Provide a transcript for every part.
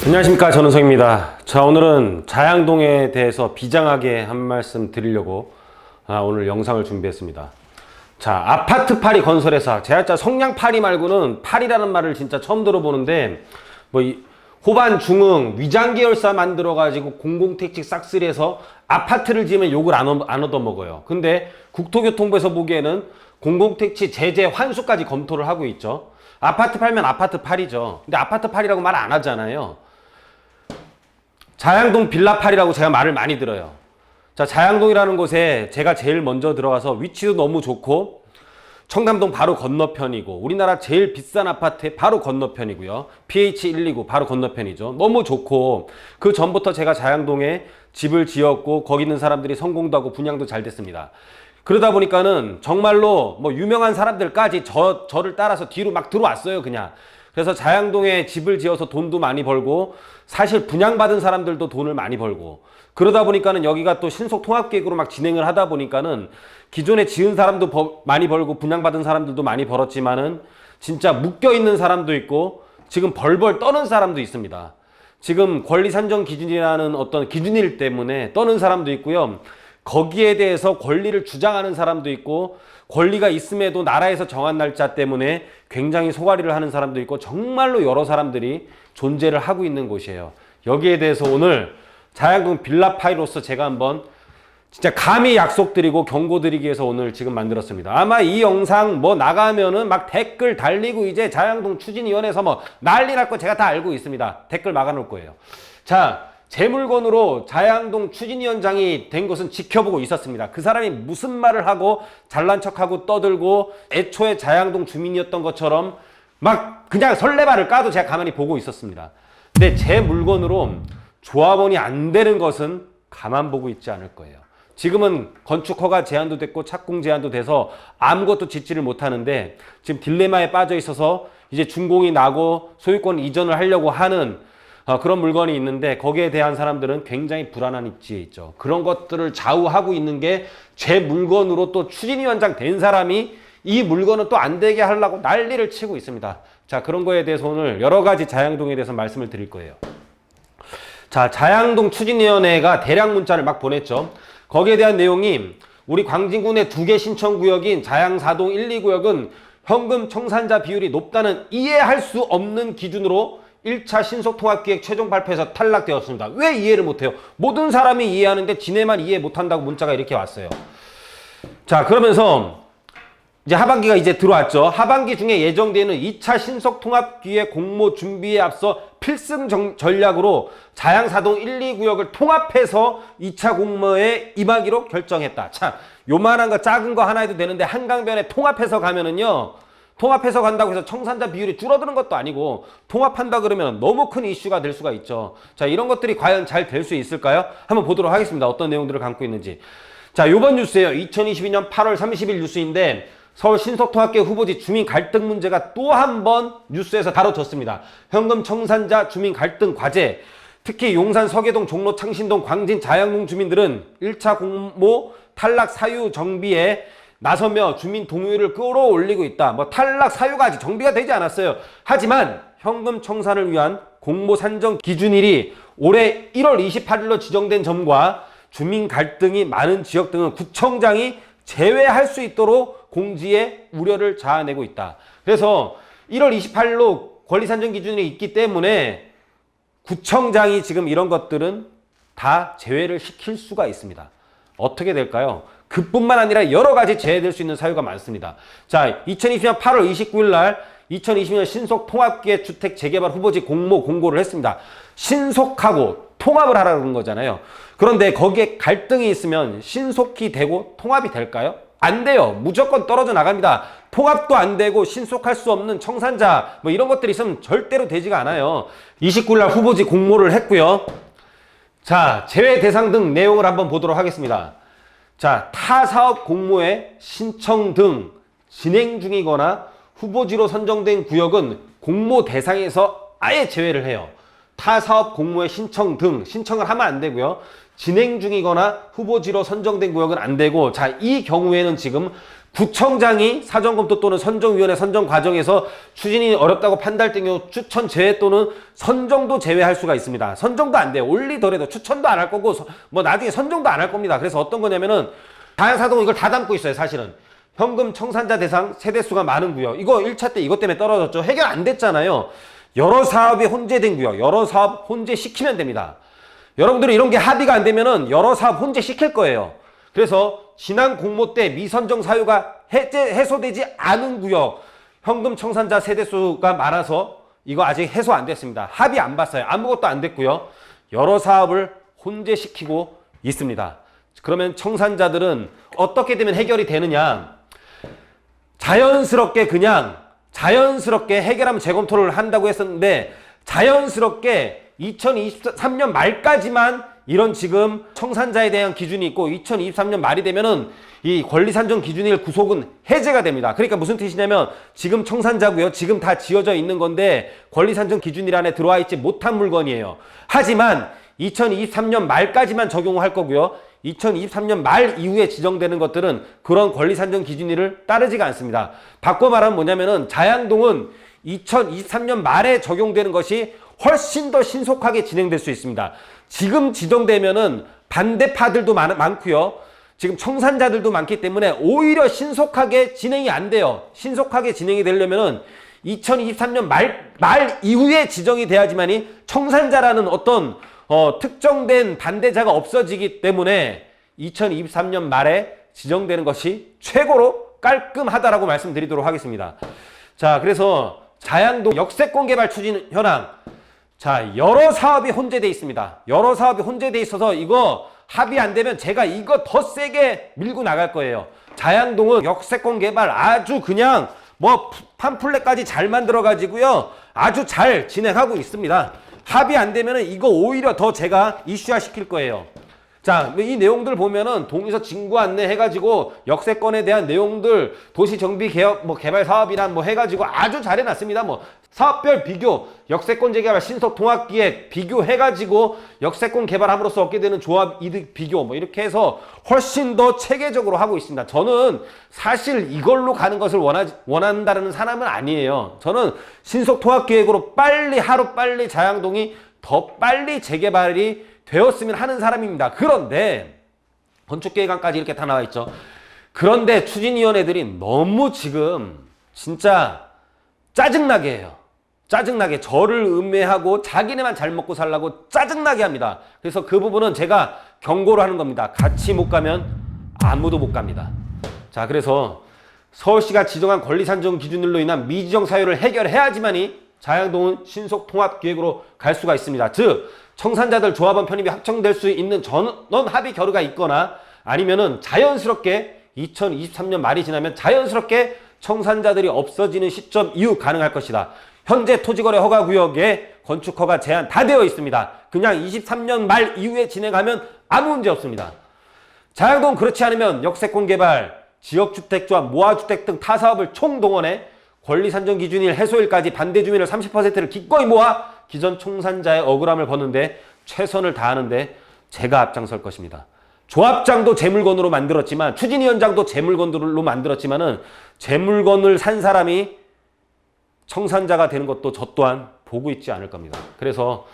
안녕하십니까, 전은성입니다. 자, 오늘은 자양동에 대해서 비장하게 한 말씀 드리려고 오늘 영상을 준비했습니다. 자, 아파트 파리 건설회사, 제가 성냥 파리 말고는 파리라는 말을 진짜 처음 들어보는데, 호반 중흥 위장 계열사 만들어 가지고 공공택지 싹쓸이해서 아파트를 지으면 욕을 안 얻어먹어요. 근데 국토교통부에서 보기에는 공공택지 제재 환수까지 검토를 하고 있죠. 아파트 팔면 아파트 팔이죠. 근데 아파트 팔이라고 말 안 하잖아요. 자양동 빌라팔이라고 제가 말을 많이 들어요. 자, 자양동이라는 곳에 제가 제일 먼저 들어가서 위치도 너무 좋고 청담동 바로 건너편이고 우리나라 제일 비싼 아파트의 바로 건너편이고요. PH129 바로 건너편이죠. 너무 좋고 그 전부터 제가 자양동에 집을 지었고 거기 있는 사람들이 성공도 하고 분양도 잘 됐습니다. 그러다 보니까는 정말로 유명한 사람들까지 저를 따라서 뒤로 막 들어왔어요, 그냥. 그래서 자양동에 집을 지어서 돈도 많이 벌고 사실 분양받은 사람들도 돈을 많이 벌고 그러다 보니까는 여기가 또 신속통합계획으로 막 진행을 하다 보니까는 기존에 지은 사람도 많이 벌고 분양받은 사람들도 많이 벌었지만은 진짜 묶여있는 사람도 있고 지금 벌벌 떠는 사람도 있습니다. 지금 권리산정 기준이라는 어떤 기준일 때문에 떠는 사람도 있고요. 거기에 대해서 권리를 주장하는 사람도 있고 권리가 있음에도 나라에서 정한 날짜 때문에 굉장히 소가리를 하는 사람도 있고 정말로 여러 사람들이 존재를 하고 있는 곳이에요. 여기에 대해서 오늘 자양동 빌라파이로서 제가 한번 진짜 감히 약속드리고 경고드리기 위해서 오늘 지금 만들었습니다. 아마 이 영상 나가면은 막 댓글 달리고 이제 자양동 추진위원회에서 난리 날 거 제가 다 알고 있습니다. 댓글 막아놓을 거예요. 자, 제 물건으로 자양동 추진위원장이 된 것은 지켜보고 있었습니다. 그 사람이 무슨 말을 하고 잘난 척하고 떠들고 애초에 자양동 주민이었던 것처럼 막 그냥 설레발을 까도 제가 가만히 보고 있었습니다. 근데 제 물건으로 조합원이 안 되는 것은 가만 보고 있지 않을 거예요. 지금은 건축 허가 제한도 됐고 착공 제한도 돼서 아무것도 짓지를 못하는데 지금 딜레마에 빠져 있어서 이제 준공이 나고 소유권 이전을 하려고 하는 그런 물건이 있는데 거기에 대한 사람들은 굉장히 불안한 입지에 있죠. 그런 것들을 좌우하고 있는 게 제 물건으로 또 추진위원장 된 사람이 이 물건은 또 안 되게 하려고 난리를 치고 있습니다. 자, 그런 거에 대해서 오늘 여러 가지 자양동에 대해서 말씀을 드릴 거예요. 자, 자양동 추진위원회가 대량 문자를 막 보냈죠. 거기에 대한 내용이 우리 광진군의 2개 신청구역인 자양 4동 1, 2구역은 현금 청산자 비율이 높다는 이해할 수 없는 기준으로 1차 신속통합기획 최종 발표에서 탈락되었습니다. 왜 이해를 못해요? 모든 사람이 이해하는데 지네만 이해 못한다고 문자가 이렇게 왔어요. 자, 그러면서 이제 하반기가 이제 들어왔죠. 하반기 중에 예정되어 있는 2차 신속통합기획 공모 준비에 앞서 필승 전략으로 자양 4동 1, 2구역을 통합해서 2차 공모에 임하기로 결정했다. 참, 요만한 거 작은 거 하나 해도 되는데 한강변에 통합해서 가면은요. 통합해서 간다고 해서 청산자 비율이 줄어드는 것도 아니고 통합한다 그러면 너무 큰 이슈가 될 수가 있죠. 자, 이런 것들이 과연 잘 될 수 있을까요? 한번 보도록 하겠습니다. 어떤 내용들을 담고 있는지. 자, 요번 뉴스예요. 2022년 8월 30일 뉴스인데 서울 신속통합계획 후보지 주민 갈등 문제가 또 한 번 뉴스에서 다뤄졌습니다. 현금 청산자 주민 갈등 과제. 특히 용산 서계동 종로 창신동 광진 자양동 주민들은 1차 공모 탈락 사유 정비에 나서며 주민 동의를 끌어올리고 있다. 탈락 사유가 아직 정비가 되지 않았어요. 하지만 현금 청산을 위한 공모 산정 기준일이 올해 1월 28일로 지정된 점과 주민 갈등이 많은 지역 등은 구청장이 제외할 수 있도록 공지에 우려를 자아내고 있다. 그래서 1월 28일로 권리산정 기준이 있기 때문에 구청장이 지금 이런 것들은 다 제외를 시킬 수가 있습니다. 어떻게 될까요? 그뿐만 아니라 여러 가지 제외될 수 있는 사유가 많습니다. 자, 2020년 8월 29일 날 2020년 신속통합기획 주택 재개발 후보지 공모 공고를 했습니다. 신속하고 통합을 하라는 거잖아요. 그런데 거기에 갈등이 있으면 신속히 되고 통합이 될까요? 안 돼요. 무조건 떨어져 나갑니다. 통합도 안 되고 신속할 수 없는 청산자 이런 것들이 있으면 절대로 되지가 않아요. 29일 날 후보지 공모를 했고요. 자, 제외 대상 등 내용을 한번 보도록 하겠습니다. 자, 타 사업 공모의 신청 등 진행 중이거나 후보지로 선정된 구역은 공모 대상에서 아예 제외를 해요. 타 사업 공모의 신청 등 신청을 하면 안 되고요. 진행 중이거나 후보지로 선정된 구역은 안 되고, 자, 이 경우에는 지금 구청장이 사전검토 또는 선정위원회 선정 과정에서 추진이 어렵다고 판단될 경우 추천 제외 또는 선정도 제외할 수가 있습니다. 선정도 안 돼요. 올리더라도 추천도 안 할 거고 뭐 나중에 선정도 안 할 겁니다. 그래서 어떤 거냐면은 다양사동 이걸 다 담고 있어요. 사실은 현금 청산자 대상 세대수가 많은 구역, 이거 1차 때 이것 때문에 떨어졌죠. 해결 안 됐잖아요. 여러 사업이 혼재된 구역, 여러 사업 혼재시키면 됩니다. 여러분들이 이런 게 합의가 안 되면은 여러 사업 혼재시킬 거예요. 그래서 지난 공모 때 미선정 사유가 해소되지 않은 구역, 현금 청산자 세대수가 많아서 이거 아직 해소 안 됐습니다. 합의 안 봤어요. 아무것도 안 됐고요. 여러 사업을 혼재시키고 있습니다. 그러면 청산자들은 어떻게 되면 해결이 되느냐? 자연스럽게 해결하면 재검토를 한다고 했었는데, 자연스럽게 2023년 말까지만 이런 지금 청산자에 대한 기준이 있고 2023년 말이 되면은 이 권리산정 기준일 구속은 해제가 됩니다. 그러니까 무슨 뜻이냐면 지금 청산자고요. 지금 다 지어져 있는 건데 권리산정 기준일 안에 들어와 있지 못한 물건이에요. 하지만 2023년 말까지만 적용할 거고요. 2023년 말 이후에 지정되는 것들은 그런 권리산정 기준일을 따르지가 않습니다. 바꿔 말하면 뭐냐면은 자양동은 2023년 말에 적용되는 것이 훨씬 더 신속하게 진행될 수 있습니다. 지금 지정되면은 반대파들도 많고요. 지금 청산자들도 많기 때문에 오히려 신속하게 진행이 안 돼요. 신속하게 진행이 되려면은 2023년 말 이후에 지정이 돼야지만이 청산자라는 어떤 특정된 반대자가 없어지기 때문에 2023년 말에 지정되는 것이 최고로 깔끔하다라고 말씀드리도록 하겠습니다. 자, 그래서 자양동 역세권 개발 추진 현황. 자, 여러 사업이 혼재되어 있습니다. 여러 사업이 혼재되어 있어서 이거 합의 안 되면 제가 이거 더 세게 밀고 나갈 거예요. 자양동은 역세권 개발 아주 그냥 뭐 팜플렛까지 잘 만들어 가지고요. 아주 잘 진행하고 있습니다. 합의 안 되면은 이거 오히려 더 제가 이슈화 시킬 거예요. 자, 이 내용들 보면은 동의서 징구 안내 해가지고 역세권에 대한 내용들, 도시 정비 개혁, 뭐 개발 사업이란 뭐 해가지고 아주 잘 해놨습니다. 뭐 사업별 비교, 역세권 재개발 신속 통합 기획 비교해가지고 역세권 개발함으로써 얻게 되는 조합 이득 비교 뭐 이렇게 해서 훨씬 더 체계적으로 하고 있습니다. 저는 사실 이걸로 가는 것을 원한다는 사람은 아니에요. 저는 신속 통합 기획으로 하루 빨리 자양동이 더 빨리 재개발이 되었으면 하는 사람입니다. 그런데 건축계획안까지 이렇게 다 나와 있죠. 그런데 추진위원회들이 너무 지금 진짜 짜증나게 해요. 짜증나게 저를 음해하고 자기네만 잘 먹고 살라고 짜증나게 합니다. 그래서 그 부분은 제가 경고를 하는 겁니다. 같이 못 가면 아무도 못 갑니다. 자, 그래서 서울시가 지정한 권리산정 기준으로 인한 미지정 사유를 해결해야지만이 자양동은 신속 통합 기획으로 갈 수가 있습니다. 즉 청산자들 조합원 편입이 확정될 수 있는 전원 합의 결의가 있거나 아니면은 자연스럽게 2023년 말이 지나면 자연스럽게 청산자들이 없어지는 시점 이후 가능할 것이다. 현재 토지거래 허가구역에 건축허가 제한 다 되어 있습니다. 그냥 23년 말 이후에 진행하면 아무 문제 없습니다. 자양동 그렇지 않으면 역세권 개발, 지역주택조합, 모아주택 등 타사업을 총동원해 권리산정 기준일 해소일까지 반대 주민을 30%를 기꺼이 모아 기존 청산자의 억울함을 버는데 최선을 다하는데 제가 앞장설 것입니다. 조합장도 제 물건으로 만들었지만 추진위원장도 제 물건으로 만들었지만은 제 물건을 산 사람이 청산자가 되는 것도 저 또한 보고 있지 않을 겁니다. 그래서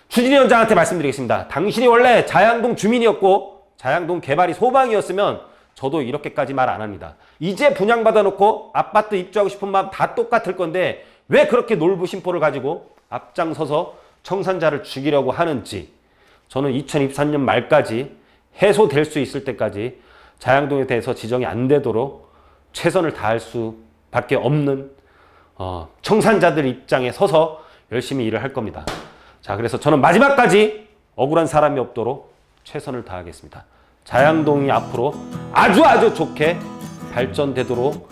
추진위원장한테 말씀드리겠습니다. 당신이 원래 자양동 주민이었고 자양동 개발이 소망이었으면 저도 이렇게까지 말 안 합니다. 이제 분양받아 놓고 아파트 입주하고 싶은 마음 다 똑같을 건데 왜 그렇게 놀부심보를 가지고 앞장서서 청산자를 죽이려고 하는지, 저는 2023년 말까지 해소될 수 있을 때까지 자양동에 대해서 지정이 안 되도록 최선을 다할 수밖에 없는 청산자들 입장에 서서 열심히 일을 할 겁니다. 자, 그래서 저는 마지막까지 억울한 사람이 없도록 최선을 다하겠습니다. 자양동이 앞으로 아주 좋게 발전되도록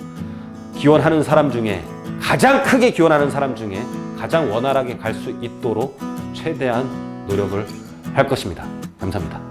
기원하는 사람 중에, 가장 크게 기원하는 사람 중에 가장 원활하게 갈 수 있도록 최대한 노력을 할 것입니다. 감사합니다.